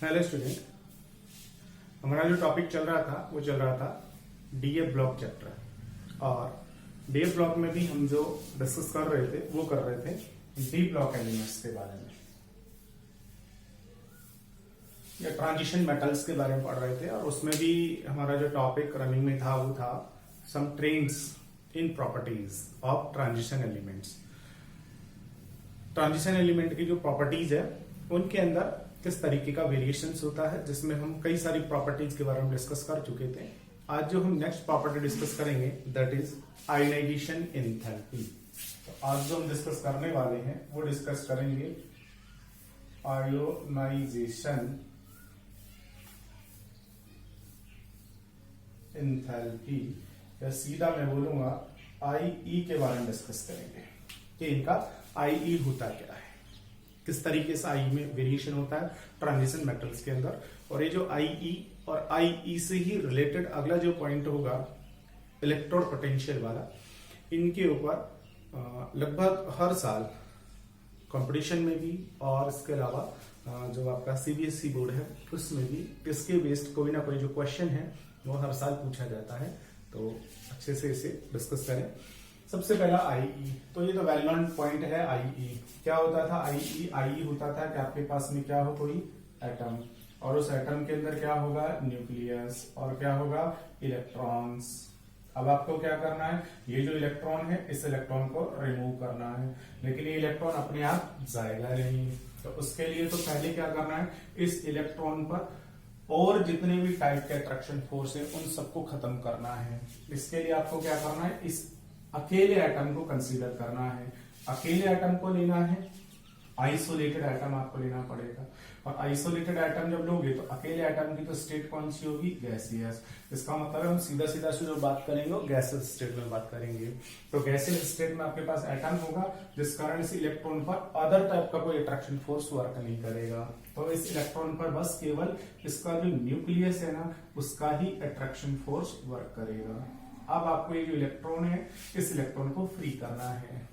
Hello student, हमारा जो topic चल रहा था डीएफ ब्लॉक चैप्टर। और डीएफ ब्लॉक में भी हम जो डिस्कस कर रहे थे वो कर रहे थे डी ब्लॉक एलिमेंट्स के बारे में या ट्रांजिशन मेटल्स के बारे में पढ़ रहे थे। और उसमें भी हमारा जो टॉपिक रनिंग में था वो था some trends in properties of transition elements. Transition element की जो प्रॉपर्टीज है उनके अंदर किस तरीके का वेरिएशंस होता है, जिसमें हम कई सारी प्रॉपर्टीज के बारे में डिस्कस कर चुके थे। आज जो हम नेक्स्ट प्रॉपर्टी डिस्कस करेंगे दैट इज आयोनाइजेशन एंथैल्पी। तो आज जो हम डिस्कस करने वाले हैं वो डिस्कस करेंगे आयोनाइजेशन एंथैल्पी, या सीधा मैं बोलूंगा आईई के बारे में डिस्कस करेंगे कि इनका आईई होता क्या है, किस तरीके से आई में वेरिएशन होता है ट्रांजिशन मेटल्स के अंदर। और ये जो आईई और आईई से ही रिलेटेड अगला जो पॉइंट होगा इलेक्ट्रोड पोटेंशियल वाला, इनके ऊपर लगभग हर साल कंपटीशन में भी और इसके अलावा जो आपका सीबीएसई बोर्ड है उसमें भी इसके बेस्ड कोई ना कोई जो क्वेश्चन है वो हर साल पूछा जाता है। तो अच्छे से इसे डिस्कस करें। सबसे पहला आईई, तो ये तो वेल नोन पॉइंट है। आईई क्या होता था? आईई होता था कि आपके पास में क्या हो, कोई एटम, और उस एटम के अंदर क्या होगा, न्यूक्लियस, और क्या होगा, इलेक्ट्रॉन्स। अब आपको क्या करना है, ये जो इलेक्ट्रॉन है इस इलेक्ट्रॉन को रिमूव करना है, लेकिन ये इलेक्ट्रॉन अपने आप जाएगा नहीं। तो उसके लिए तो पहले क्या करना है, इस इलेक्ट्रॉन पर और जितने भी टाइप के अट्रैक्शन फोर्स है उन सबको खत्म करना है। इसके लिए आपको क्या करना है, इस अकेले एटम को कंसीडर करना है। अकेले एटम को लेना है, आइसोलेटेड एटम आपको लेना पड़ेगा। और आइसोलेटेड एटम जब लोगे तो अकेले एटम की तो स्टेट कौन सी होगी, गैसियस। इसका मतलब है हम सीधा सीधा से जो बात करेंगे वो गैसियस स्टेट में बात करेंगे। तो गैसियस स्टेट में आपके पास एटम होगा जिस कारण से इलेक्ट्रॉन पर अदर टाइप का कोई अट्रैक्शन फोर्स वर्क नहीं करेगा। तो इस इलेक्ट्रॉन पर बस केवल इसका जो न्यूक्लियस है ना उसका ही अट्रैक्शन फोर्स वर्क करेगा। अब आपको ये जो इलेक्ट्रॉन है इस इलेक्ट्रॉन को फ्री करना है।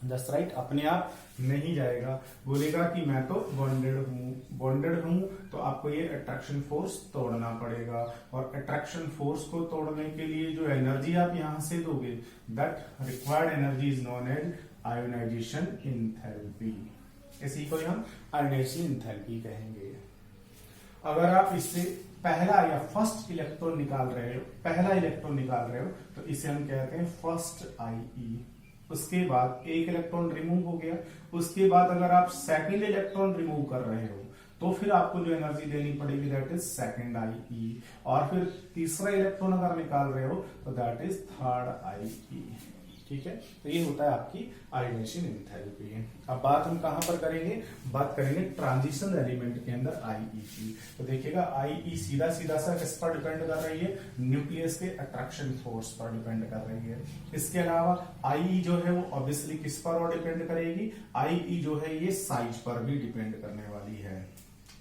जस्ट राइट, अपने आप नहीं जाएगा, बोलेगा कि मैं तो बॉन्डेड हूं। तो आपको ये अट्रैक्शन फोर्स तोड़ना पड़ेगा। और अट्रैक्शन फोर्स को तोड़ने के लिए जो एनर्जी आप यहां से दोगे that required energy is known as ionization enthalpy. इसी को हम आयोनाइजेशन एंथैल्पी कहेंगे। अगर आप इससे पहला या फर्स्ट इलेक्ट्रॉन निकाल रहे हो तो इसे हम कहते हैं फर्स्ट आईई। उसके बाद एक इलेक्ट्रॉन रिमूव हो गया, उसके बाद अगर आप सेकंड इलेक्ट्रॉन रिमूव कर रहे हो तो फिर आपको जो एनर्जी देनी पड़ेगी दैट इज सेकंड आईई। और फिर तीसरा इलेक्ट्रॉन अगर निकाल रहे हो तो दैट इज थर्ड आईई। ठीक है, तो ये होता है आपकी आयोनाइजेशन एंथैल्पी। अब बात हम कहां पर करेंगे, बात करेंगे ट्रांजिशन एलिमेंट के अंदर आईई की। तो देखिएगा आईई सीधा सीधा सा किस पर डिपेंड कर रही है, न्यूक्लियस के अट्रैक्शन फोर्स पर डिपेंड कर रही है। इसके अलावा आईई जो है वो ऑब्वियसली किस पर और डिपेंड करेगी, आईई जो है ये साइज पर भी डिपेंड करने वाली है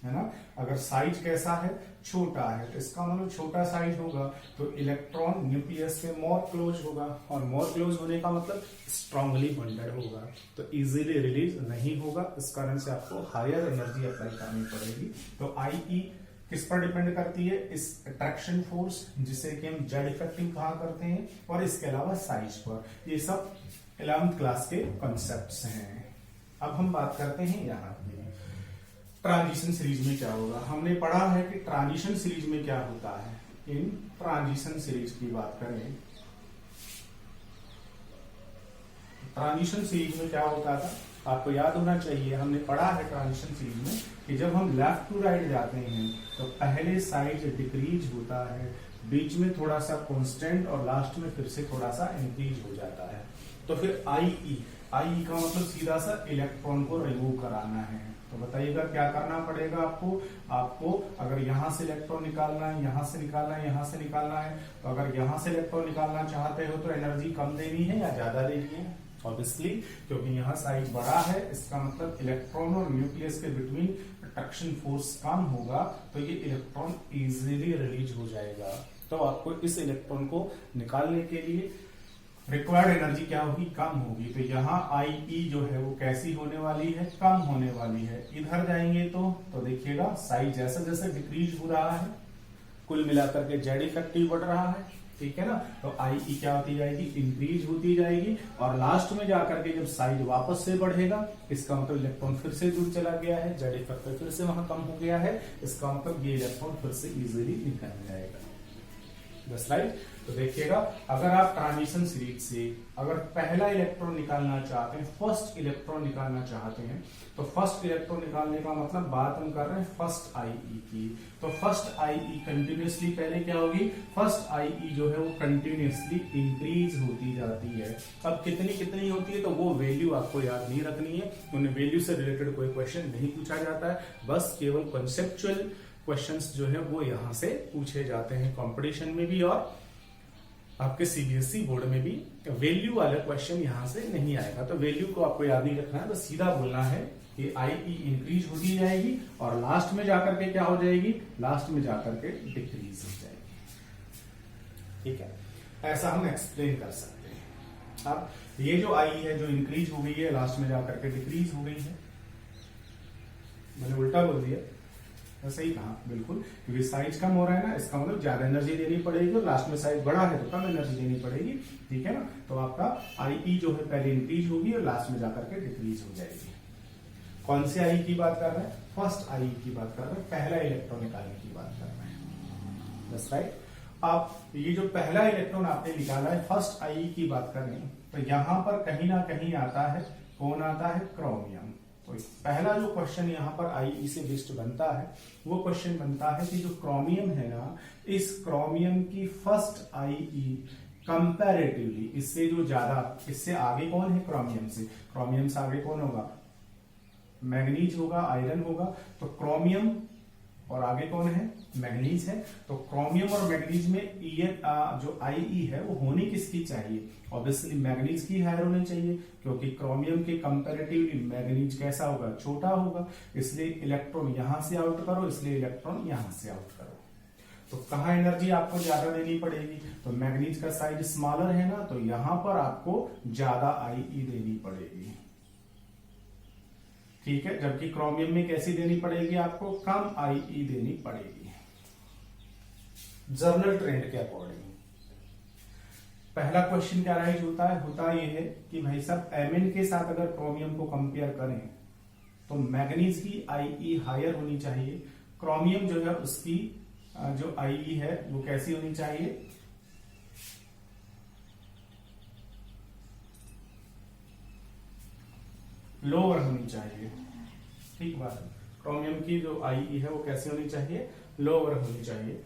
ना। अगर साइज कैसा है, छोटा है, तो इसका मतलब छोटा साइज होगा तो इलेक्ट्रॉन न्यूक्लियस के मोर क्लोज होगा, और मोर क्लोज होने का मतलब स्ट्रांगली बॉन्डेड होगा, तो इजीली रिलीज नहीं होगा। इस कारण से आपको हायर एनर्जी अप्लाई करनी पड़ेगी। तो आईई किस पर डिपेंड करती है, इस अट्रैक्शन फोर्स जिसे कि हम जेड इफेक्टिव कहा करते हैं, और इसके अलावा साइज पर। ये सब 11th क्लास के कॉन्सेप्ट्स हैं। अब हम बात करते हैं यहाँ पे ट्रांजिशन सीरीज में क्या होगा। हमने पढ़ा है कि ट्रांजिशन सीरीज में क्या होता है। इन ट्रांजिशन सीरीज की बात करें, ट्रांजिशन सीरीज में क्या होता था आपको याद होना चाहिए। हमने पढ़ा है ट्रांजिशन सीरीज में कि जब हम लेफ्ट टू राइट जाते हैं तो पहले साइड डिक्रीज होता है, बीच में थोड़ा सा कांस्टेंट, और लास्ट में फिर से थोड़ा सा इंक्रीज हो जाता है। तो फिर आईई का मतलब सीधा सा इलेक्ट्रॉन को रिमूव कराना है। तो बताइएगा क्या करना पड़ेगा आपको अगर यहां से इलेक्ट्रॉन निकालना है, यहां से निकालना है, यहां से निकालना है, तो अगर यहां से इलेक्ट्रॉन निकालना चाहते हो तो एनर्जी कम देनी है या ज्यादा देनी है, ऑब्वियसली क्योंकि यहाँ साइज बड़ा है, इसका मतलब इलेक्ट्रॉन और न्यूक्लियस के बिटवीन अट्रैक्शन फोर्स कम होगा, तो ये इलेक्ट्रॉन इजीली रिलीज हो जाएगा। तो आपको इस इलेक्ट्रॉन को निकालने के लिए रिक्वायर्ड एनर्जी क्या होगी, कम होगी। तो यहाँ आई जो है वो कैसी होने वाली है, कम होने वाली है। इधर जाएंगे तो देखिएगा साइज जैसे जैसे डिक्रीज हो रहा है, कुल मिलाकर के जेड इफेक्टिव बढ़ रहा है, ठीक है ना। तो आई क्या होती जाएगी, इंक्रीज होती जाएगी। और लास्ट में जाकर के जब साइज वापस से बढ़ेगा, इसका मतलब इलेक्ट्रॉन फिर से दूर चला गया है, जेड इफेक्टिव फिर से वहां कम हो गया है, इसका मतलब ये इलेक्ट्रॉन फिर से इजीली निकल जाएगा। बस राइट। तो देखिएगा, अगर आप ट्रांजिशन सीरीज से अगर पहला इलेक्ट्रॉन निकालना चाहते हैं, फर्स्ट इलेक्ट्रॉन निकालना चाहते हैं, तो फर्स्ट इलेक्ट्रॉन निकालने का मतलब बात हम कर रहे हैं फर्स्ट आईई की। तो फर्स्ट आईई कंटिन्यूसली पहले क्या होगी, फर्स्ट आईई जो है वो कंटिन्यूसली इंक्रीज होती जाती है। अब कितनी कितनी होती है तो वो वैल्यू आपको याद नहीं रखनी है, उन वैल्यू से रिलेटेड कोई क्वेश्चन नहीं पूछा जाता है, बस केवल कॉन्सेप्चुअल क्वेश्चंस जो है वो यहां से पूछे जाते हैं कंपटीशन में भी, और आपके सीबीएसई बोर्ड में भी वैल्यू वाला क्वेश्चन यहां से नहीं आएगा। तो वैल्यू को आपको याद नहीं रखना है, तो सीधा बोलना है कि आईई इंक्रीज होती जाएगी और लास्ट में जाकर के क्या हो जाएगी, लास्ट में जाकर के डिक्रीज हो जाएगी। ठीक है, ऐसा हम एक्सप्लेन कर सकते हैं। अब ये जो आई है जो इंक्रीज हो गई है, लास्ट में जाकर के डिक्रीज हो गई है, मैंने उल्टा बोल दिया, सही कहा बिल्कुल, क्योंकि साइज कम हो रहा है ना, इसका मतलब ज्यादा एनर्जी देनी पड़ेगी, और लास्ट में साइज बड़ा है तो कम एनर्जी देनी पड़ेगी, ठीक है ना। तो आपका आईई जो है पहले इंक्रीज होगी और लास्ट में जाकर के डिक्रीज हो जाएगी। कौन से आई की बात कर रहे हैं, फर्स्ट आई की बात कर रहे हैं, पहला इलेक्ट्रॉन निकालने की बात कर रहे हैं। बस राइट। आप ये जो पहला इलेक्ट्रॉन आपने निकाला है, फर्स्ट आई की बात करें तो यहां पर कहीं ना कहीं आता है, कौन आता है, क्रोमियम। तो पहला जो क्वेश्चन यहाँ पर आईई से बेस्ड बनता है, वो क्वेश्चन बनता है कि जो क्रोमियम है ना, इस क्रोमियम की फर्स्ट आईई कंपैरेटिवली इससे जो ज्यादा, इससे आगे कौन है, क्रोमियम से, क्रोमियम से आगे कौन होगा, मैग्नीज होगा, आयरन होगा। तो क्रोमियम और आगे कौन है, मैग्नीज है। तो क्रोमियम और मैग्नीज में जो आईई है वो होनी किसकी चाहिए, ऑब्वियसली मैग्नीज की हायर होनी चाहिए, क्योंकि क्रोमियम के कंपैरेटिवली मैग्नीज कैसा होगा, छोटा होगा। इसलिए इलेक्ट्रॉन यहां से आउट करो, इसलिए इलेक्ट्रॉन यहां से आउट करो। तो कहां एनर्जी आपको ज्यादा देनी पड़ेगी, तो मैग्नीज का साइज स्मॉलर है ना, तो यहां पर आपको ज्यादा आईई देनी पड़ेगी, ठीक है। जबकि क्रोमियम में कैसी देनी पड़ेगी, आपको कम आईई देनी पड़ेगी जर्नल ट्रेंड के अकॉर्डिंग। पहला क्वेश्चन क्या राइज होता यह है कि भाई साहब एमएन के साथ अगर क्रोमियम को कंपेयर करें तो मैग्नीज की आईई हायर होनी चाहिए, क्रोमियम जो है उसकी जो आईई है वो कैसी होनी चाहिए, लोअर होनी चाहिए, ठीक बात है। क्रोमियम की जो आईई है वो कैसी होनी चाहिए, लोअर होनी चाहिए।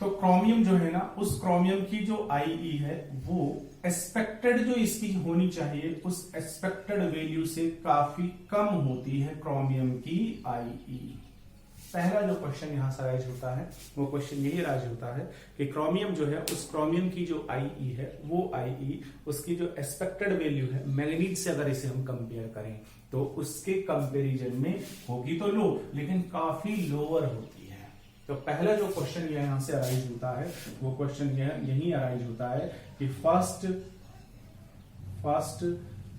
तो क्रोमियम जो है ना, उस क्रोमियम की जो आईई है वो एक्सपेक्टेड जो इसकी होनी चाहिए, उस एक्सपेक्टेड वैल्यू से काफी कम होती है क्रोमियम की आईई। पहला जो क्वेश्चन यहां से राइज होता है वो क्वेश्चन यही राइज होता है कि क्रोमियम जो है, उस क्रोमियम की जो आईई है वो आईई उसकी जो एक्सपेक्टेड वैल्यू है मैग्नीज से अगर इसे हम कंपेयर करें तो उसके कंपैरिजन में होगी तो लो, लेकिन काफी लोअर होती है। तो पहला जो क्वेश्चन यहां से अराइज होता है वो क्वेश्चन यही अराइज होता है कि first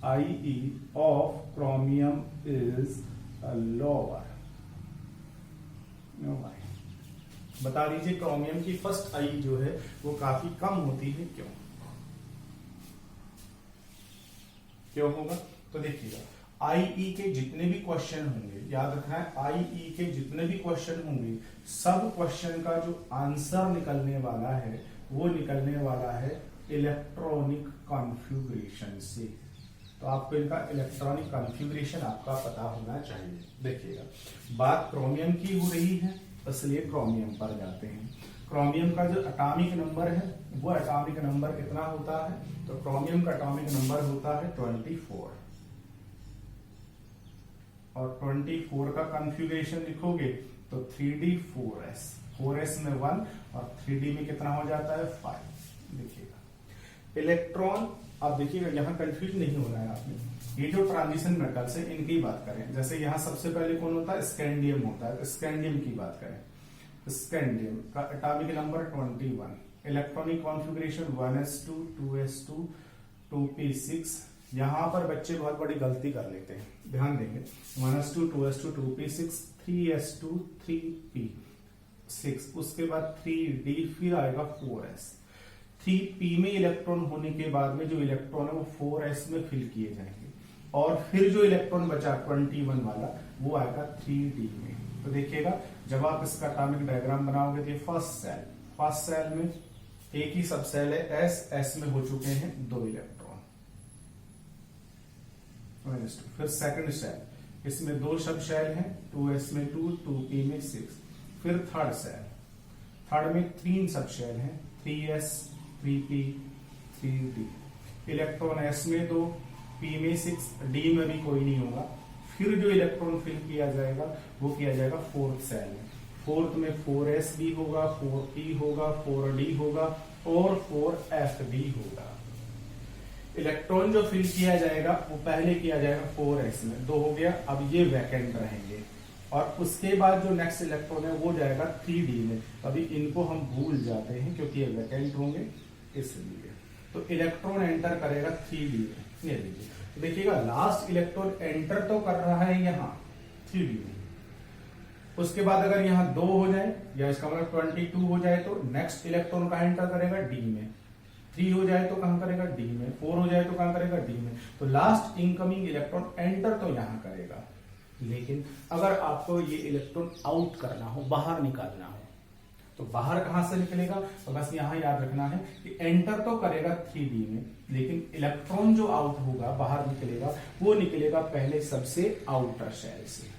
IE of chromium is lower. बता दीजिए क्रोमियम की फर्स्ट आई जो है वो काफी कम होती है, क्यों होगा, तो देखिएगा आईई के जितने भी क्वेश्चन होंगे, याद रखना है आईई के जितने भी क्वेश्चन होंगे, सब क्वेश्चन का जो आंसर निकलने वाला है वो निकलने वाला है इलेक्ट्रॉनिक कॉन्फ़िगरेशन से। तो आपको इनका इलेक्ट्रॉनिक कॉन्फ़िगरेशन आपका पता होना चाहिए। देखिएगा बात क्रोमियम की हो रही है, इसलिए क्रोमियम पर जाते हैं। क्रोमियम का जो एटॉमिक नंबर है वो एटॉमिक नंबर कितना होता है, तो क्रोमियम का एटॉमिक नंबर होता है 24, और 24 का कॉन्फ़िगरेशन लिखोगे तो 3d4s, 4s में 1 और 3d में कितना हो जाता है 5। देखिएगा इलेक्ट्रॉन, आप देखिएगा यहां कंफ्यूज नहीं होना है आपने। ये जो ट्रांजिशन मेटल्स है इनकी बात करें, जैसे यहां सबसे पहले कौन होता है, स्कैंडियम होता है। स्कैंडियम की बात करें, स्कैंडियम का atomic number 21, electronic configuration 1s2 2s2 2p6। यहां पर बच्चे बहुत बड़ी गलती कर लेते हैं, ध्यान देंगे। 1s2 2s2 2p6 3s2 3p6, उसके बाद 3d, फिर आएगा 4s। 3p में इलेक्ट्रॉन होने के बाद में जो इलेक्ट्रॉन है वो 4s में फिल किए जाएंगे, और फिर जो इलेक्ट्रॉन बचा 21 वाला वो आएगा 3d में। तो देखिएगा जब आप इसका एटॉमिक डायग्राम बनाओगे तो फर्स्ट सेल में एक ही सब सेल है s में हो चुके हैं 2 इलेक्ट्रॉन। फिर सेकंड सेल, इसमें 2 सब सेल हैं, 2s में 2, 2p में 6। फिर थर्ड सेल, थर्ड में 3 सब सेल हैं, 3s 3p 3d। Electron s में 2, p में 6, d में भी कोई नहीं होगा। फिर जो इलेक्ट्रॉन फिल किया जाएगा वो किया जाएगा फोर्थ सेल में। फोर्थ में 4s भी होगा, 4p होगा, 4d होगा और 4fd होगा। इलेक्ट्रॉन जो फिल किया जाएगा वो पहले किया जाएगा 4s में, 2 हो गया, अब ये वैकेंट रहेंगे, और उसके बाद जो नेक्स्ट इलेक्ट्रॉन है वो जाएगा 3d में। अभी इनको हम भूल जाते हैं क्योंकि ये वैकेंट होंगे इसलिए। तो इलेक्ट्रॉन एंटर करेगा 3d में, ये लीजिए। तो देखिएगा लास्ट इलेक्ट्रॉन एंटर तो कर रहा है यहाँ 3d में, उसके बाद अगर यहाँ 2 हो जाए या इसका मतलब 22 हो जाए तो नेक्स्ट इलेक्ट्रॉन कहाँ एंटर करेगा, d में। 3 हो जाए तो कहां करेगा, d में। 4 हो जाए तो कहां करेगा, d में। तो लास्ट इनकमिंग इलेक्ट्रॉन एंटर तो यहां करेगा, लेकिन अगर आपको ये इलेक्ट्रॉन आउट करना हो, बाहर निकालना हो, तो बाहर कहां से निकलेगा, तो बस यहां याद रखना है कि एंटर तो करेगा 3d में, लेकिन इलेक्ट्रॉन जो आउट होगा, बाहर निकलेगा, वो निकलेगा पहले सबसे आउटर शेल से।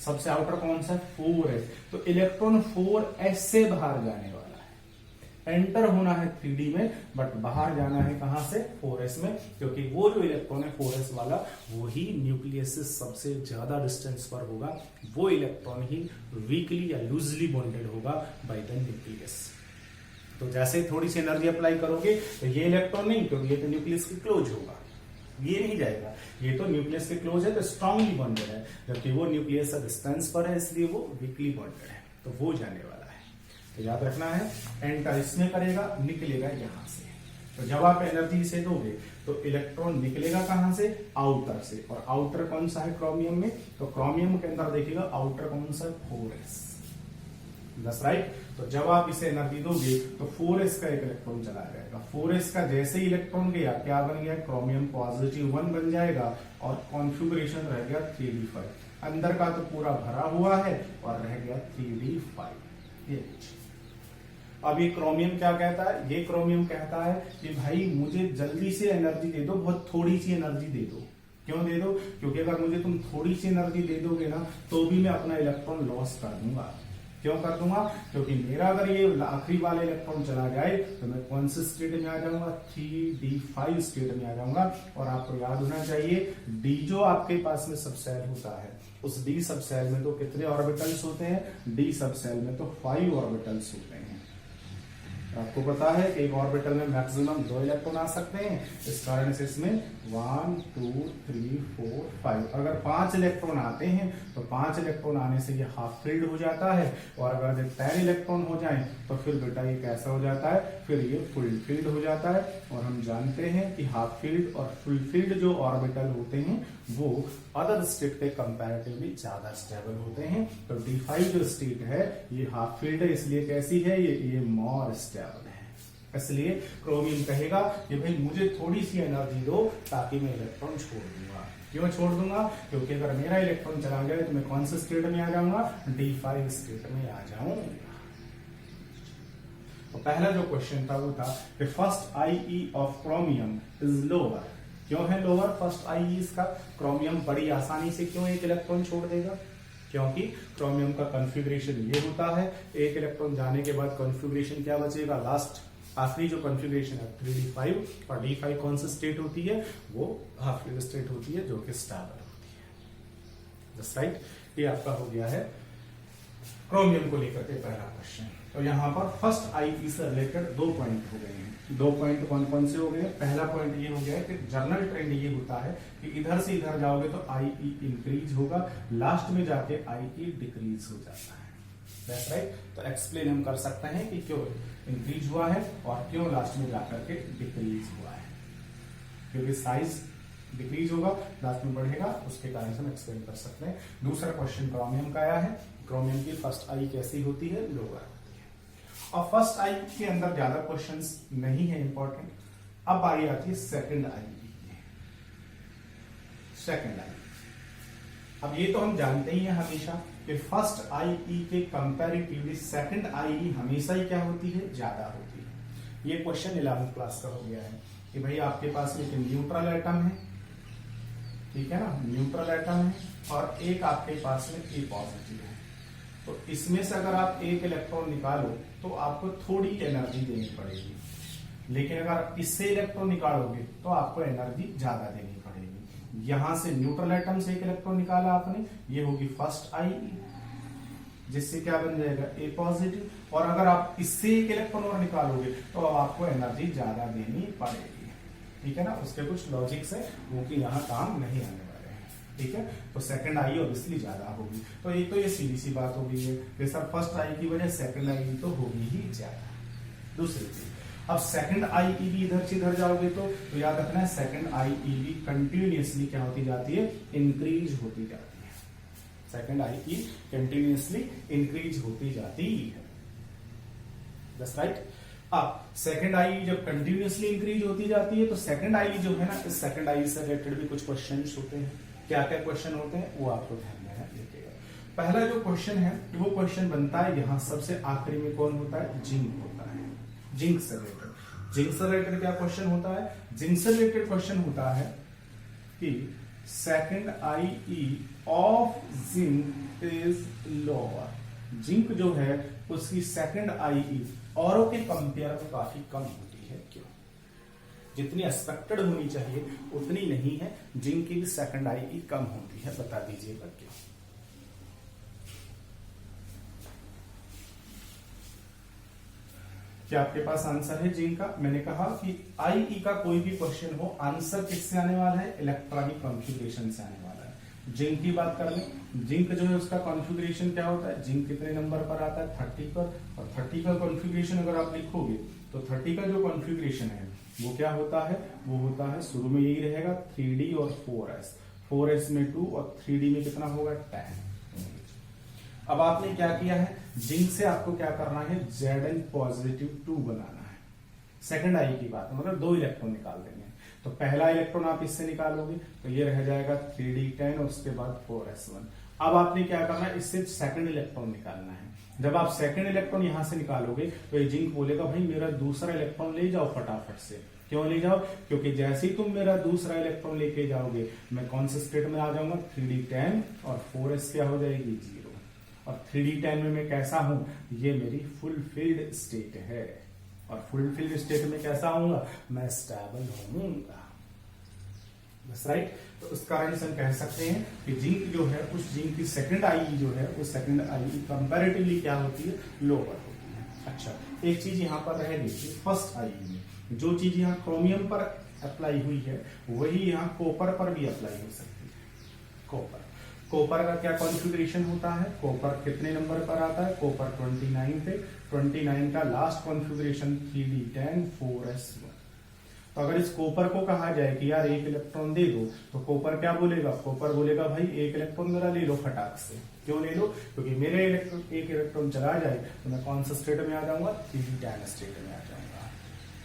सबसे आउटर कौन सा, 4s। तो इलेक्ट्रॉन 4s से बाहर जाने वाला है। एंटर होना है 3d में, बट बाहर जाना है कहां से, 4s में, क्योंकि वो जो इलेक्ट्रॉन है 4s वाला वही न्यूक्लियस से सबसे ज्यादा डिस्टेंस पर होगा। वो इलेक्ट्रॉन ही वीकली या लूजली बॉन्डेड होगा बाय द न्यूक्लियस। तो जैसे थोड़ी सी एनर्जी अप्लाई करोगे तो ये इलेक्ट्रॉन नहीं, क्योंकि ये तो न्यूक्लियस के क्लोज होगा, ये नहीं जाएगा। ये तो न्यूक्लियस के क्लोज है तो स्ट्रांगली बॉन्डेड है, जबकि वो न्यूक्लियस से डिस्टेंस पर है इसलिए वो वीकली बॉन्डेड है, तो वो जाने वाला है। तो याद रखना है, एंटर इसमें करेगा, निकलेगा यहां से। तो जब आप एनर्जी से दोगे तो इलेक्ट्रॉन निकलेगा कहां से, आउटर से। और आउटर कौन सा है क्रोमियम में, तो क्रोमियम के अंदर देखिएगा आउटर कौन सा, 4s। That's right? तो जब आप इसे एनर्जी दोगे तो 4s का एक इलेक्ट्रॉन चला जाएगा। 4s का जैसे ही इलेक्ट्रॉन गया क्या बन गया, क्रोमियम पॉजिटिव 1 बन जाएगा और कॉन्फ़िगरेशन रह गया 3d5। अंदर का तो पूरा भरा हुआ है और रह गया 3d5। ये अब ये क्रोमियम क्या कहता है, ये क्रोमियम कहता है कि भाई मुझे जल्दी से एनर्जी दे दो, बहुत थोड़ी सी एनर्जी दे दो। क्यों दे दो, क्योंकि अगर मुझे तुम थोड़ी सी एनर्जी दे दोगे ना तो भी मैं अपना इलेक्ट्रॉन लॉस कर दूंगा। क्यों कर दूंगा, क्योंकि मेरा अगर ये आखिरी वाला इलेक्ट्रॉन चला जाए तो मैं कौन से स्टेट में आ जाऊंगा, 3d5 स्टेट में आ जाऊंगा। और आपको याद होना चाहिए d जो आपके पास में सब सेल होता है, उस d सब सेल में तो कितने ऑर्बिटल्स होते हैं, d सब सेल में तो 5 ऑर्बिटल्स होते हैं। आपको पता है कि एक ऑर्बिटल में मैक्सिमम 2 इलेक्ट्रॉन आ सकते हैं, इस कारण से इसमें 1 2 3 4 5 अगर 5 इलेक्ट्रॉन आते हैं तो 5 इलेक्ट्रॉन आने से ये हाफ फिल्ड हो जाता है। और अगर 10 इलेक्ट्रॉन हो जाएं तो फिर बेटा ये कैसा हो जाता है, फिर ये फुल फिल्ड हो जाता है। और हम जानते हैं कि हाफ फिल्ड और फुल फिल्ड जो ऑर्बिटल होते हैं वो अदर स्टेट के कंपैरेटिवली ज्यादा स्टेबल होते हैं। तो d5 जो स्टेट है ये हाफ फिल्ड है, इसलिए कैसी है ये मोर स्टेबल है। इसलिए क्रोमियम कहेगा कि भाई मुझे थोड़ी सी एनर्जी दो ताकि मैं इलेक्ट्रॉन छोड़ दूंगा। क्यों छोड़ दूंगा, क्योंकि अगर मेरा इलेक्ट्रॉन चला जाए तो मैं कौन से स्टेट में आ जाऊंगा, d5 स्टेट में आ जाऊंगा। तो पहला जो क्वेश्चन था वो था कि first IE of chromium is lower. क्यों है लोअर फर्स्ट IE इसका, क्रोमियम बड़ी आसानी से क्यों एक इलेक्ट्रॉन छोड़ देगा, क्योंकि क्रोमियम का कॉन्फ़िगरेशन ये होता है, एक इलेक्ट्रॉन जाने के बाद कॉन्फ़िगरेशन क्या बचेगा, लास्ट आखिरी जो कॉन्फ़िगरेशन है 3d5 और d5 कौन सी स्टेट होती है, वो हाफ फिल्ड स्टेट होती है जो कि स्टेबल होती है। जस्ट राइट, ये आपका हो गया है क्रोमियम को लेकर के पहला क्वेश्चन। तो यहाँ पर फर्स्ट IE से रिलेटेड 2 पॉइंट हो गए हैं। 2 पॉइंट कौन कौन से हो गए, पहला पॉइंट ये हो गया है कि जनरल ट्रेंड ये होता है कि इधर से इधर जाओगे तो IE इंक्रीज होगा, लास्ट में जाके IE डिक्रीज हो जाता है। That's right. तो एक्सप्लेन हम कर सकते हैं कि क्यों इंक्रीज हुआ है और क्यों लास्ट में जाकर के डिक्रीज हुआ है, क्योंकि साइज डिक्रीज होगा लास्ट में बढ़ेगा, उसके कारण से हम एक्सप्लेन कर सकते हैं। दूसरा क्वेश्चन क्रोमियम का आया है। क्रोमियम की फर्स्ट आई कैसी होती है? लोअर होती है। और फर्स्ट आई के अंदर ज्यादा क्वेश्चंस नहीं है इंपॉर्टेंट। अब आई आती है सेकंड आई। सेकंड आई, अब ये तो हम जानते ही हैं हमेशा कि फर्स्ट आईई के कंपैरेटिवली सेकंड आईई हमेशा ही क्या होती है? ज्यादा होती है। ये क्वेश्चन 11th क्लास का हो गया है कि भाई आपके पास एक न्यूट्रल एटम है, ठीक है ना, न्यूट्रल एटम है, और एक आपके पास में ए पॉजिटिव है। तो इसमें से अगर आप एक इलेक्ट्रॉन निकालो तो आपको थोड़ी एनर्जी देनी पड़ेगी, लेकिन अगर इससे इलेक्ट्रॉन निकालोगे तो आपको एनर्जी ज्यादा देनी पड़ेगी। यहां से न्यूट्रल एटम से एक इलेक्ट्रॉन निकाला आपने, ये होगी फर्स्ट आई, जिससे क्या बन जाएगा? ए पॉजिटिव। और अगर आप इससे एक इलेक्ट्रॉन और निकालोगे तो आपको एनर्जी ज्यादा देनी पड़ेगी, ठीक है ना। उसके कुछ लॉजिक्स है वो कि यहाँ काम नहीं आने वाले हैं, ठीक है। तो सेकंड आई ऑब्वियसली ज्यादा होगी। तो ये सीधी सी बात हो गई है कि सर फर्स्ट आई की वजह सेकंड आई तो होगी ही ज्यादा। दूसरी चीज, अब सेकंड आईई भी इधर से इधर जाओगे तो याद रखना है सेकंड आईई भी कंटिन्यूअसली क्या होती जाती है? इंक्रीज होती जाती है। सेकंड आईई कंटिन्यूअसली इंक्रीज होती जाती है, दैट्स राइट। अब सेकंड आई जब कंटिन्यूअसली इंक्रीज होती जाती है तो सेकंड आई जो है ना, इस सेकंड आई से रिलेटेड भी कुछ क्वेश्चन होते हैं। क्या क्या क्वेश्चन होते हैं वो आपको ध्यान में रखिएगा। पहला जो क्वेश्चन है वो क्वेश्चन बनता है यहां सबसे आखिरी में, कौन होता है? जिंक होता है। जिंक से रिलेटेड क्या क्वेश्चन होता है? जिंक से रिलेटेड क्वेश्चन होता है कि second IE of zinc is lower. Zinc जो है उसकी सेकंड आईई औरों के कंपेयर में काफी कम होती है, क्यों? जितनी एक्सपेक्टेड होनी चाहिए उतनी नहीं है, जिंक की भी सेकंड आईई कम होती है, बता दीजिएगा क्यों? क्या आपके पास आंसर है जिंक का? मैंने कहा कि आईई का कोई भी क्वेश्चन हो, आंसर किससे आने वाला है? इलेक्ट्रॉनिक कॉन्फ़िगरेशन से आने वाला है। जिंक की बात कर लें, जिंक जो है उसका कॉन्फ़िगरेशन क्या होता है? जिंक कितने नंबर पर आता है? 30 पर। और 30 का कॉन्फ़िगरेशन अगर आप लिखोगे तो 30 का जो कॉन्फ़िगरेशन है वो क्या होता है? वो होता है शुरू में यही रहेगा 3D और 4s। 4s में 2 और 3D में कितना होगा? 10। अब आपने क्या किया है? जिंक से आपको क्या करना है? Zn पॉजिटिव 2 बनाना है। सेकंड आई की बात है, मतलब 2 इलेक्ट्रॉन निकाल देंगे। तो पहला इलेक्ट्रॉन आप इससे निकालोगे तो ये रह जाएगा 3D10 और उसके बाद 4s1। अब आपने क्या करना है? इससे सेकंड इलेक्ट्रॉन निकालना है। जब आप सेकंड इलेक्ट्रॉन यहां से निकालोगे तो ये जिंक बोलेगा भाई मेरा दूसरा इलेक्ट्रॉन ले जाओ फटाफट से। क्यों ले जाओ? क्योंकि जैसे ही तुम मेरा दूसरा इलेक्ट्रॉन लेके जाओगे मैं कौन से स्टेट में आ जाऊंगा? 3D10 और 4s क्या हो जाएगी? 0। और 3D10 में मैं कैसा हूं? ये मेरी फुलफिल्ड स्टेट है। और फुलफिल्ड स्टेट में कैसा होऊंगा? मैं स्टेबल होऊंगा, बस राइट। तो उस कारण से हम कह सकते हैं कि जिंक जो है उस जिंक की सेकंड आई जो है उस सेकंड आई कंपैरेटिवली क्या होती है? लोअर होती है। अच्छा, एक चीज यहां पर रह गई थी फर्स्ट आई में, जो चीज यहाँ क्रोमियम पर अप्लाई हुई है वही यहाँ कॉपर पर भी अप्लाई हो सकती है। कॉपर का क्या कॉन्फ़िगरेशन होता है? कॉपर कितने नंबर पर आता है? कॉपर 29 पे। 29 का लास्ट कॉन्फ़िगरेशन 3D10 4s1। तो अगर इस कॉपर को कहा जाए कि यार एक इलेक्ट्रॉन दे दो तो कॉपर क्या बोलेगा? कॉपर बोलेगा भाई एक इलेक्ट्रॉन मेरा ले लो फटाक से। क्यों ले लो? क्योंकि मेरे एक इलेक्ट्रॉन चला जाए तो मैं कौन सा स्टेट में आ जाऊंगा? 3D10 स्टेट में आ जाऊंगा।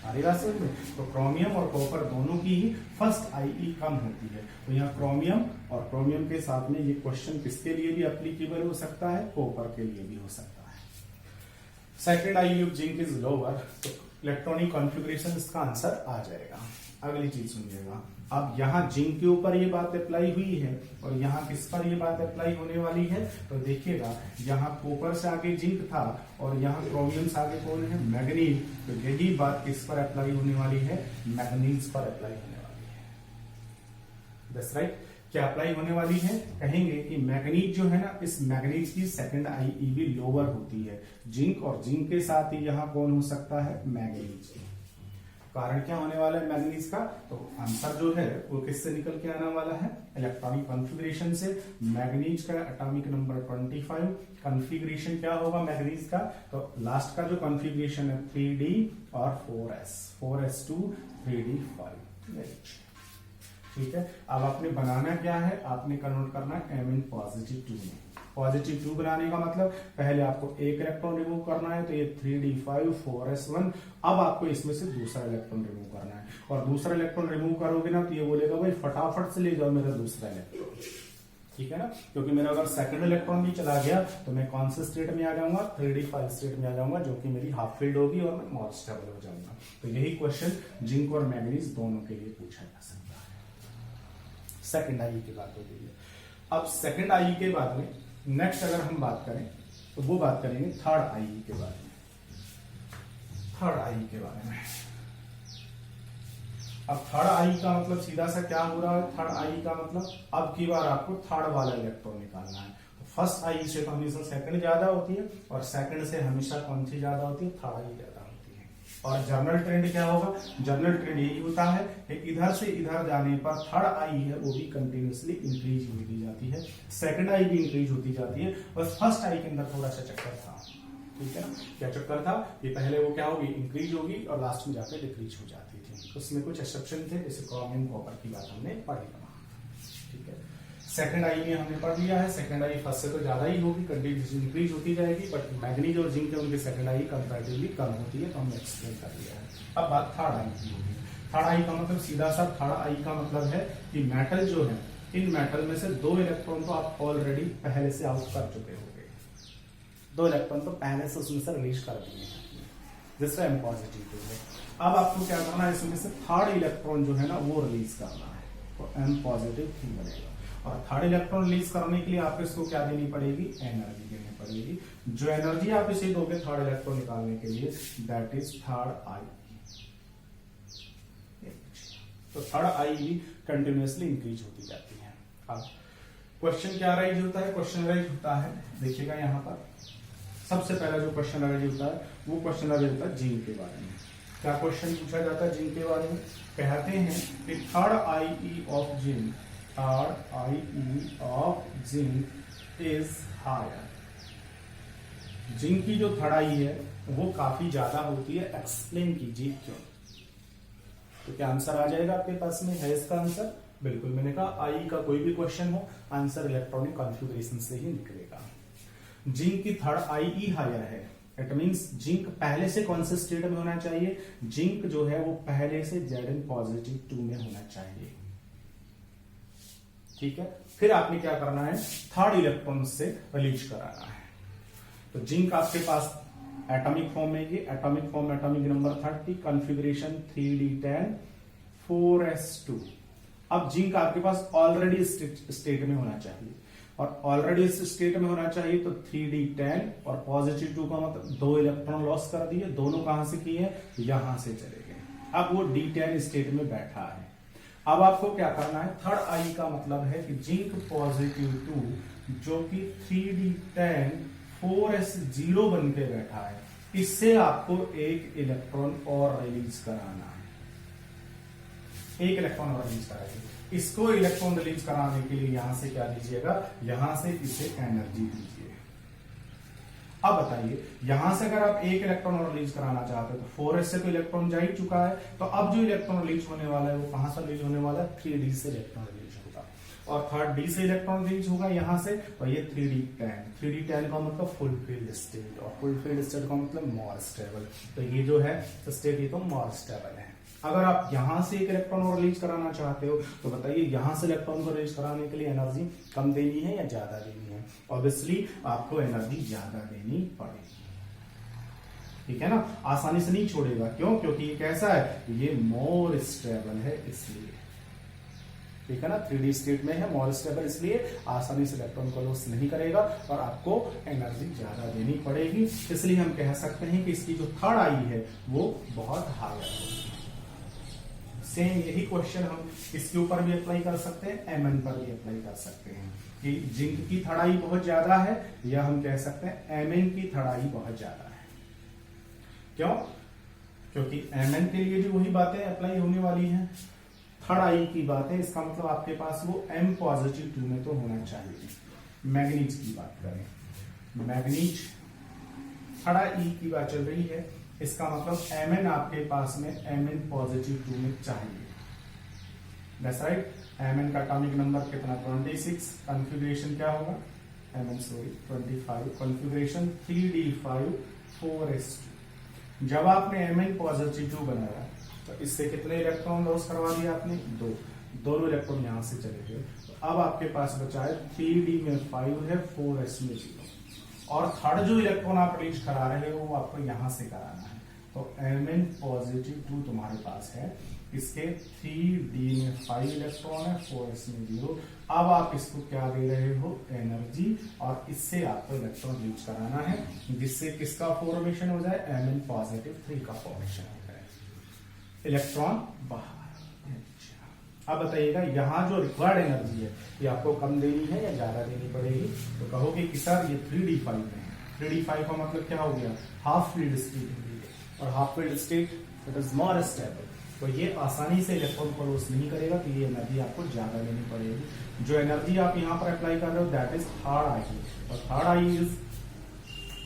हमारी बात समझ में? तो क्रोमियम और कॉपर दोनों की ही फर्स्ट आईई कम होती है। तो यहाँ क्रोमियम और क्रोमियम के साथ में ये क्वेश्चन किसके लिए भी एप्लीकेबल हो सकता है? कॉपर के लिए भी हो सकता है। Second IE of zinc is lower, तो इलेक्ट्रॉनिक कॉन्फ़िगरेशन इसका आंसर आ जाएगा। अगली चीज सुनिएगा, अब यहाँ जिंक के ऊपर ये बात अप्लाई हुई है और यहाँ किस पर ये बात अप्लाई होने वाली है? तो देखिएगा यहाँ कॉपर से आगे जिंक था और यहाँ क्रोमियम से आगे कौन है? मैग्नीज। तो यही बात किस पर अप्लाई होने वाली है? मैग्नीज पर अप्लाई होने वाली है, दैट्स राइट। क्या अप्लाई होने वाली है? कहेंगे कि मैग्नीज जो है ना, इस मैग्नीज की सेकंड आईई भी लोअर होती है। जिंक और जिंक के साथ ही यहाँ कौन हो सकता है? मैग्नीज। कारण क्या होने वाला है मैग्नीज का, तो आंसर जो है वो किससे निकल के आने वाला है, इलेक्ट्रॉनिक कॉन्फ़िगरेशन से। मैग्नीज का एटॉमिक नंबर 25, कॉन्फ़िगरेशन क्या होगा मैग्नीज का, तो लास्ट का जो कॉन्फ़िगरेशन है 3d और 4s2 3d5। ठीक है, अब आपने बनाना क्या है, आपने कन्वर्ट करना है m इन +2 में। +2 बनाने का मतलब पहले आपको एक इलेक्ट्रॉन रिमूव करना है, तो ये 3d5 4s1। अब आपको इसमें से दूसरा इलेक्ट्रॉन रिमूव करना है, और दूसरा इलेक्ट्रॉन रिमूव करोगे ना तो ये बोलेगा भाई फटाफट से ले जाओ मेरा दूसरा इलेक्ट्रॉन। ठीक है ना, क्योंकि मेरा अगर सेकंड इलेक्ट्रॉन भी चला गया तो मैं कौन से स्टेट में आ जाऊंगा, 3d5 स्टेट में आ जाऊंगा, जो कि मेरी हाफ फील्ड होगी और मैं मोर स्टेबल हो जाऊंगा। तो यही क्वेश्चन जिंक और मैग्नीज दोनों के लिए पूछा जा सकता है। सेकंड आई की बात हो गई है। अब सेकंड आई के बाद में नेक्स्ट अगर हम बात करें तो वो बात करेंगे थर्ड आई के बारे में। थर्ड आई के बारे में, अब थर्ड आई का मतलब सीधा सा क्या हो रहा है, थर्ड आई का मतलब अब की बार आपको थर्ड वाला इलेक्ट्रॉन निकालना है। तो फर्स्ट आई से तो हमेशा सेकंड ज्यादा होती है, और सेकंड से हमेशा कौन सी ज्यादा होती है, थर्ड आई ज्यादा होती है। और जनरल ट्रेंड क्या होगा, जनरल ट्रेंड यही होता है कि इधर से इधर जाने पर थर्ड आई है वो भी कंटिन्यूसली इंक्रीज होती जाती है, सेकंड आई भी इंक्रीज होती जाती है। बस फर्स्ट आई के अंदर थोड़ा सा चक्कर था। ठीक है ना, क्या चक्कर था, ये पहले वो क्या होगी, इंक्रीज होगी और लास्ट में जाकर डिक्रीज हो जाती थी। उसमें कुछ एक्सेप्शन थे, जैसे क्रोमियम कॉपर की बात हमने पढ़ी। ठीक है, सेकंड आई में हमने पढ़ लिया है, सेकंड आई फर्स्ट से तो ज्यादा ही होगी, कंटिन्यूसली इंक्रीज होती जाएगी, बट मैग्नीज और जिंक उनकी सेकंड आई कंपैरेटिवली कम होती है, तो हमने एक्सप्लेन कर लिया है। अब बात थर्ड आई की होगी। थर्ड आई का मतलब सीधा सा थर्ड आई का मतलब है कि मेटल जो है, इन मेटल में से 2 इलेक्ट्रॉन तो आप ऑलरेडी पहले से आउट कर चुके हो, 2 इलेक्ट्रॉन तो पहले से उसमें से रिलीज कर दिए हैं, जिससे m पॉजिटिव है। अब आपको क्या करना है, इसमें से थर्ड इलेक्ट्रॉन जो है ना वो रिलीज करना है, तो m पॉजिटिव ही बनेगा। और थर्ड इलेक्ट्रॉन रिलीज करने के लिए आपको इसको क्या देनी पड़ेगी, एनर्जी देनी पड़ेगी। जो एनर्जी आप इसे दोगे थर्ड इलेक्ट्रॉन निकालने के लिए, दैट इज थर्ड आई। तो थर्ड आई भी कंटिन्यूसली इंक्रीज होती जाती है। अब क्वेश्चन क्या राइज होता है, क्वेश्चन राइज होता है, देखिएगा यहाँ पर सबसे पहला जो क्वेश्चन राइज होता है वो क्वेश्चन राइज होता है जिंक के बारे में। क्या क्वेश्चन पूछा जाता है जिंक के बारे में, कहते हैं कि third IE of zinc, third IE of zinc is higher. Zinc की जो थर्ड आई है वो काफी ज्यादा होती है, एक्सप्लेन कीजिए क्यों। तो क्या आंसर आ जाएगा आपके पास में, है इसका आंसर, बिल्कुल। मैंने कहा आई का कोई भी क्वेश्चन हो, आंसर इलेक्ट्रॉनिक कॉन्फ़िगरेशन से ही निकलेगा। जिंक की थर्ड आईई हायर है, इट मींस जिंक पहले से कौन से स्टेट में होना चाहिए, जिंक जो है वो पहले से Zn पॉजिटिव 2 में होना चाहिए। ठीक है, फिर आपने क्या करना है, थर्ड इलेक्ट्रॉन से रिलीज कराना है। तो जिंक आपके पास एटॉमिक फॉर्म में, ये atomic form atomic number 30, configuration 3d10 4s2। अब जिंक आपके पास ऑलरेडी स्टेट में होना चाहिए, और ऑलरेडी इस स्टेट में होना चाहिए, तो 3d10 और पॉजिटिव 2 का मतलब 2 इलेक्ट्रॉन लॉस कर दिए, दोनों कहां से किए, यहां से चले गए। अब वो d10 स्टेट में बैठा है। अब आपको क्या करना है, थर्ड आई का मतलब है कि जिंक पॉजिटिव 2 जो कि 3d10 4s0 बन के बैठा है, इससे आपको एक इलेक्ट्रॉन और रिलीज कराना है, एक इलेक्ट्रॉन और रिलीज कराइए। इसको इलेक्ट्रॉन रिलीज कराने के लिए यहां से क्या दीजिएगा, यहां से इसे एनर्जी दीजिए। अब बताइए, यहां से अगर आप एक इलेक्ट्रॉन और रिलीज कराना चाहते हो, तो 4s से तो इलेक्ट्रॉन जा ही चुका है, तो अब जो इलेक्ट्रॉन रिलीज होने वाला है वो कहां से रिलीज होने वाला है, 3d से इलेक्ट्रॉन रिलीज होगा, और थर्ड डी से इलेक्ट्रॉन रिलीज होगा यहां से, और ये 3d10 का मतलब फुल फील्ड स्टेट, और फुल फील्ड स्टेट का मतलब मोर स्टेबल। तो ये जो है स्टेट, ये तो मोर स्टेबल है। अगर आप यहां से एक इलेक्ट्रॉन और रिलीज कराना चाहते हो, तो बताइए यहां से इलेक्ट्रॉन को रिलीज कराने के लिए एनर्जी कम देनी है या ज्यादा देनी है, ऑब्वियसली आपको एनर्जी ज्यादा देनी पड़ेगी। ठीक है ना, आसानी से नहीं छोड़ेगा, क्यों, क्योंकि ये कैसा है, ये मोर स्टेबल है इसलिए। ठीक है ना, 3d स्टेट में है, मोर स्टेबल, इसलिए आसानी से इलेक्ट्रॉन को लॉस नहीं करेगा और आपको एनर्जी ज्यादा देनी पड़ेगी। इसलिए हम कह सकते हैं कि इसकी जो थर्ड आई है वो बहुत हायर है। सेम यही क्वेश्चन हम इसके ऊपर भी अप्लाई कर सकते हैं, Mn पर भी अप्लाई कर सकते हैं कि जिंक की थर्ड बहुत ज्यादा है, या हम कह सकते हैं Mn की थर्ड बहुत ज्यादा है। क्यों, क्योंकि Mn के लिए भी वही बातें अप्लाई होने वाली हैं। थर्ड आई की बात है, इसका मतलब आपके पास वो M पॉजिटिव 2 में तो होना चाहिए। मैग्नीज की बात करें, मैग्नीज थर्ड आई की बात चल रही है, इसका मतलब Mn आपके पास में Mn पॉजिटिव 2 में चाहिए। That's right. Mn का एटॉमिक नंबर कितना 26, कॉन्फ़िगरेशन क्या होगा Mn 25, कॉन्फ़िगरेशन 3d5 4s2। जब आपने Mn पॉजिटिव 2 बनाया तो इससे कितने इलेक्ट्रॉन लॉस करवा दिया आपने, दोनों इलेक्ट्रॉन यहां से चले गए। तो अब आपके पास बचा है 3d में 5 है, 4s में 0, और थर्ड जो इलेक्ट्रॉन आप रिलीज करा रहे हो वो आपको यहां से कराना है। तो Mn पॉजिटिव 2 तुम्हारे पास है, इसके 3d में 5 इलेक्ट्रॉन है, 4s में 0। अब आप इसको क्या दे रहे हो, एनर्जी, और इससे आपको इलेक्ट्रॉन रिलीज कराना है, जिससे किसका फॉर्मेशन हो जाए, Mn पॉजिटिव 3 का फॉर्मेशन हो जाए, इलेक्ट्रॉन बाहर। अब बताइएगा यहाँ जो रिक्वायर्ड एनर्जी है ये आपको कम देनी है या ज्यादा देनी पड़ेगी। तो कहोगे कि सर ये 3d5 में है, 3d5 का मतलब क्या हो गया, हाफ फील्ड स्टेट, और half field state it is more stable, तो ये आसानी से इलेक्ट्रॉन को लॉस नहीं करेगा, तो ये एनर्जी आपको ज्यादा लेनी पड़ेगी। जो एनर्जी आप यहाँ पर अप्लाई कर रहे हो दैट इज थर्ड आई, और third I is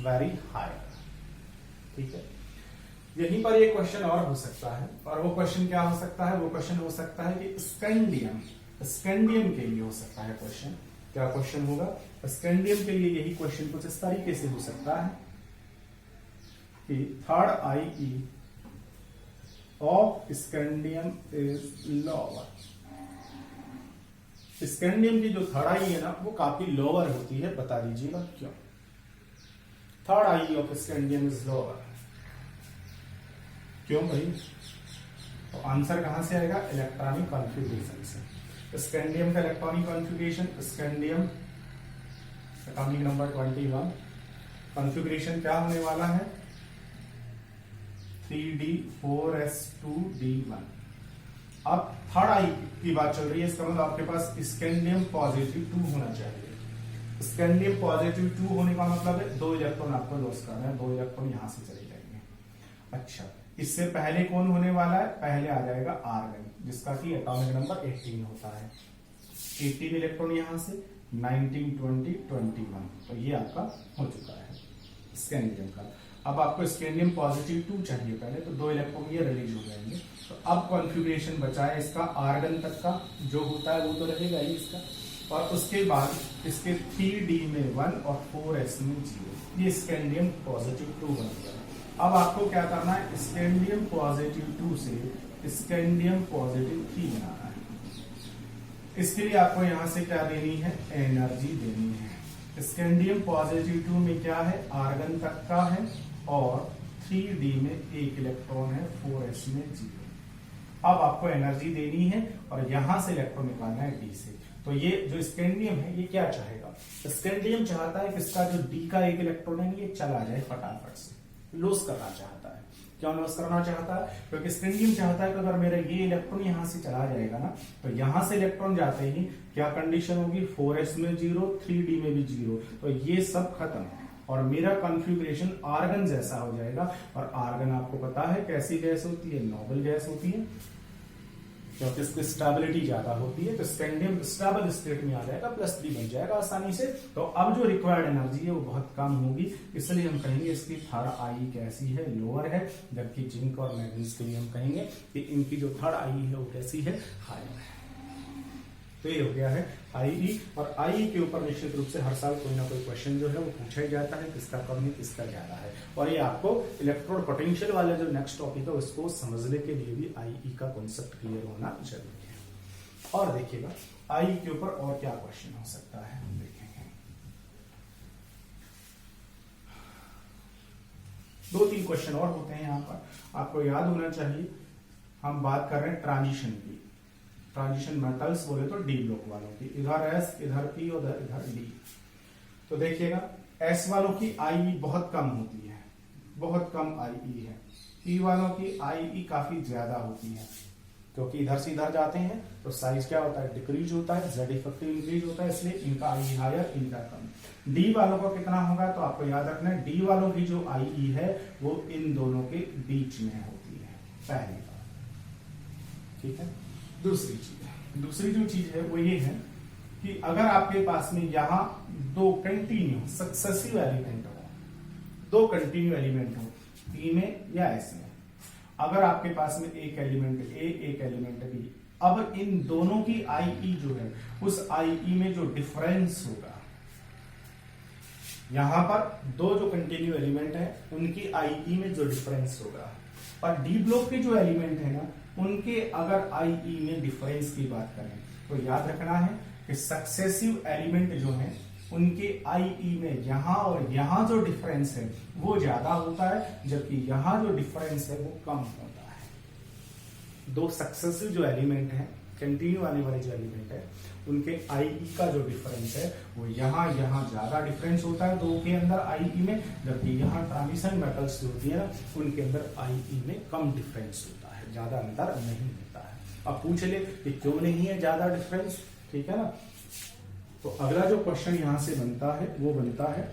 very high. ठीक है, यहीं पर एक क्वेश्चन और हो सकता है, और वो क्वेश्चन क्या हो सकता है, वो क्वेश्चन हो सकता है कि स्कैंडियम, स्कैंडियम के लिए हो सकता है क्वेश्चन। क्या क्वेश्चन होगा, स्कैंडियम के लिए यही क्वेश्चन कुछ इस तरीके से हो सकता है कि third I of scandium is lower. Scandium की जो थर्ड आई है ना वो काफी लोअर होती है, बता दीजिएगा क्यों। Third I of scandium is lower, क्यों भाई, तो आंसर कहां से आएगा, इलेक्ट्रॉनिक कॉन्फ़िगरेशन से। स्कैंडियम का electronic configuration, scandium atomic number 21, configuration क्या होने वाला है 3d4s2d1। अब थर्ड आई की बात चल रही है, इसका मतलब आपके पास स्कैंडियम पॉजिटिव 2 होना चाहिए। स्कैंडियम पॉजिटिव 2 होने का मतलब है 2 इलेक्ट्रॉन आपको लॉस करना है, 2 इलेक्ट्रॉन यहां से चले जाएंगे। अच्छा, इससे पहले कौन होने वाला है, पहले आ जाएगा आर्गन, जिसका कि एटॉमिक नंबर 18 होता है। 18 इलेक्ट्रॉन यहां से 19 20 21, तो ये आपका हो चुका है स्कैंडियम का। अब आपको स्कैंडियम पॉजिटिव 2 चाहिए पहले, तो 2 इलेक्ट्रॉन ये रिलीज हो जाएंगे। तो अब कॉन्फ़िगरेशन बचा है इसका आर्गन तक का, जो होता है वो तो रहेगा ही इसका, और उसके बाद इसके 3d में 1 और 4s में 0, ये स्कैंडियम पॉजिटिव 2 बन गया। अब आपको क्या करना है, स्कैंडियम पॉजिटिव 2 से स्कैंडियम पॉजिटिव 3 बनाना है। इसके लिए आपको यहां से क्या देनी है, एनर्जी देनी है। स्कैंडियम पॉजिटिव 2 में क्या है, आर्गन तक का है, और 3d में 1 इलेक्ट्रॉन है, 4s में 0। अब आपको एनर्जी देनी है और यहां से इलेक्ट्रॉन निकालना है d से। तो ये जो स्कैंडियम है ये क्या चाहेगा, स्कैंडियम चाहता है कि इसका जो d का 1 इलेक्ट्रॉन है ये चला जाए फटाफट से, लॉस करना चाहता है। क्यों लॉस करना चाहता है, क्योंकि स्कैंडियम चाहता है कि अगर मेरा ये इलेक्ट्रॉन यहां से चला जाएगा ना, तो यहां से इलेक्ट्रॉन जाते ही क्या कंडीशन होगी, 4s में 0, 3d में भी 0, तो ये सब खत्म, और मेरा कॉन्फ़िगरेशन आर्गन जैसा हो जाएगा। और आर्गन आपको पता है कैसी गैस होती है, नोबल गैस होती है, क्योंकि इसकी स्टेबिलिटी ज्यादा होती है। तो स्कैंडियम स्टेबल स्टेट में आ जाएगा, +3 बन जाएगा आसानी से। तो अब जो रिक्वायर्ड एनर्जी है वो बहुत कम होगी, इसलिए हम कहेंगे इसकी थर्ड आई कैसी है, लोअर है। जबकि जिंक और मैग्नीज के लिए हम कहेंगे कि इनकी जो थर्ड आई है वो कैसी है, हाई है। तो ये हो गया है आई, और आई के ऊपर निश्चित रूप से हर साल कोई ना कोई क्वेश्चन जो है वो पूछा ही जाता है, किसका कम है किसका ज्यादा है। और ये आपको इलेक्ट्रोड पोटेंशियल वाला जो नेक्स्ट टॉपिक है उसको समझने के लिए भी आई का कॉन्सेप्ट क्लियर होना जरूरी है। और देखिएगा आई के ऊपर और क्या क्वेश्चन हो सकता है, देखेंगे 2-3 क्वेश्चन और होते हैं यहाँ पर, आपको याद होना चाहिए। हम बात कर रहे हैं ट्रांजिशन की, ट्रांजिशन मेटल्स बोले तो डी ब्लॉक वालों की, इधर एस इधर पी और इधर डी। तो देखिएगा एस वालों की आई बहुत कम होती है, बहुत कम आई है। पी वालों की आई काफी ज्यादा होती है, क्योंकि इधर से इधर जाते हैं तो साइज क्या होता है, डिक्रीज होता है, जेड इफेक्टिव इंक्रीज होता है, इसलिए इनका आई हायर इनका कम। डी वालों को कितना होगा, तो आपको याद रखना है डी वालों की जो आई है वो इन दोनों के बीच में होती है। पहली बात, ठीक है। दूसरी जो चीज है वो ये है कि अगर आपके पास में यहां दो कंटिन्यू सक्सेसिव एलिमेंट हो, दो कंटिन्यू एलिमेंट हो पी में या एस में, अगर आपके पास में एक एलिमेंट ए एक एलिमेंट बी, अब इन दोनों की आईई जो है उस आईई में जो डिफरेंस होगा, यहां पर दो जो कंटिन्यू एलिमेंट है उनकी आईई में जो डिफरेंस होगा, और डी ब्लॉक के जो एलिमेंट है ना उनके अगर आईई में डिफरेंस की बात करें तो याद रखना है कि सक्सेसिव एलिमेंट जो है उनके आईई में यहां और यहां जो डिफरेंस है वो ज्यादा होता है, जबकि यहां जो डिफरेंस है वो कम होता है। दो सक्सेसिव जो एलिमेंट है, कंटिन्यू आने वाले जो एलिमेंट है, उनके आईई का जो डिफरेंस है वो यहां ज्यादा डिफरेंस होता है दो के अंदर आईई में, जबकि यहां ट्रांजिशन मेटल्स जो होती है ना उनके अंदर आईई में कम डिफरेंस होता है, ज्यादा अंतर नहीं होता है। अब पूछ ले कि क्यों नहीं है ज्यादा डिफरेंस, ठीक है ना। तो अगला जो क्वेश्चन यहां से बनता है वो बनता है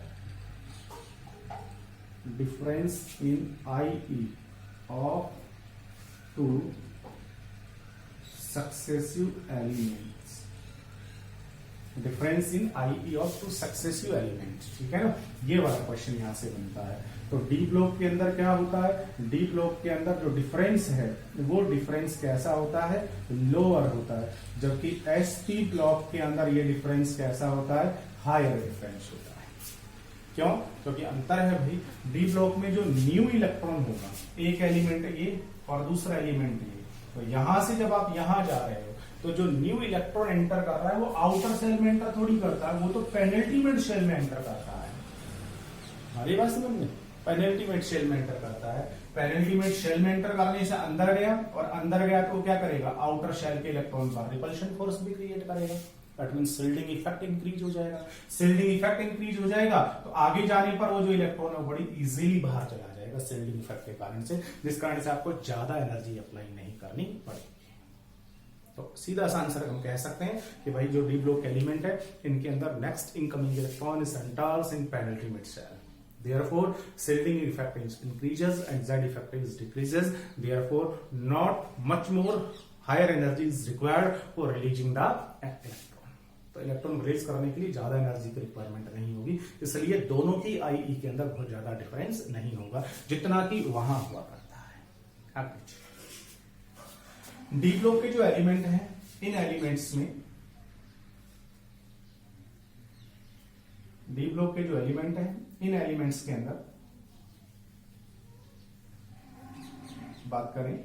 difference in IE of two successive elements, difference in IE of two successive elements, ठीक है ना। ये वाला क्वेश्चन यहां से बनता है। तो डी ब्लॉक के अंदर क्या होता है, डी ब्लॉक के अंदर जो डिफरेंस है वो डिफरेंस कैसा होता है, लोअर होता है, जबकि एसपी ब्लॉक के अंदर ये डिफरेंस कैसा होता है, हायर डिफरेंस होता है। क्यों? क्योंकि अंतर है भाई, डी ब्लॉक में जो न्यू इलेक्ट्रॉन होगा, एक एलिमेंट ये और दूसरा एलिमेंट ये, तो यहां से जब आप यहां जा रहे हो तो जो न्यू इलेक्ट्रॉन एंटर कर रहा है वो आउटर सेल में एंटर थोड़ी करता है, वो तो पेनिट्रेट शेल में एंटर करता है। हमारी बात समझ में, पेनिट्रेट शेल में एंटर करता है। पेनिट्रेट शेल में एंटर करने से अंदर गया, और अंदर गया तो क्या करेगा, आउटर शेल के इलेक्ट्रॉन पर रिपल्शन फोर्स भी क्रिएट करेगा, that means shielding effect increase हो जाएगा। शिल्डिंग इफेक्ट इंक्रीज हो जाएगा तो आगे जाने पर वो जो इलेक्ट्रॉन है बड़ी इजीली बाहर चला जाएगा शिल्डिंग इफेक्ट के कारण से, जिस कारण से आपको ज्यादा एनर्जी अप्लाई नहीं करनी पड़ेगी। तो सीधा सा आंसर हम कह सकते हैं कि भाई जो डी ब्लॉक एलिमेंट है इनके अंदर next incoming electron is enters in penetrate shell, therefore shielding effect increases and z effect decreases, therefore not much more higher energy is required for releasing the electron। तो electron release करने के लिए ज्यादा energy की requirement नहीं होगी, इसलिए दोनों की आईई के अंदर बहुत ज्यादा डिफरेंस नहीं होगा जितना कि वहां हुआ करता है। आगे डी ब्लॉक के जो एलिमेंट हैं, इन एलिमेंट्स में, डी ब्लॉक के जो एलिमेंट हैं इन एलिमेंट्स के अंदर बात करें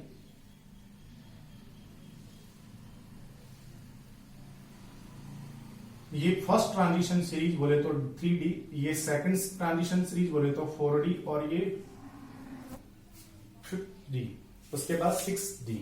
ये फर्स्ट ट्रांजिशन सीरीज बोले तो 3D, ये सेकंड ट्रांजिशन सीरीज बोले तो 4D, और ये 5D, उसके बाद 6D।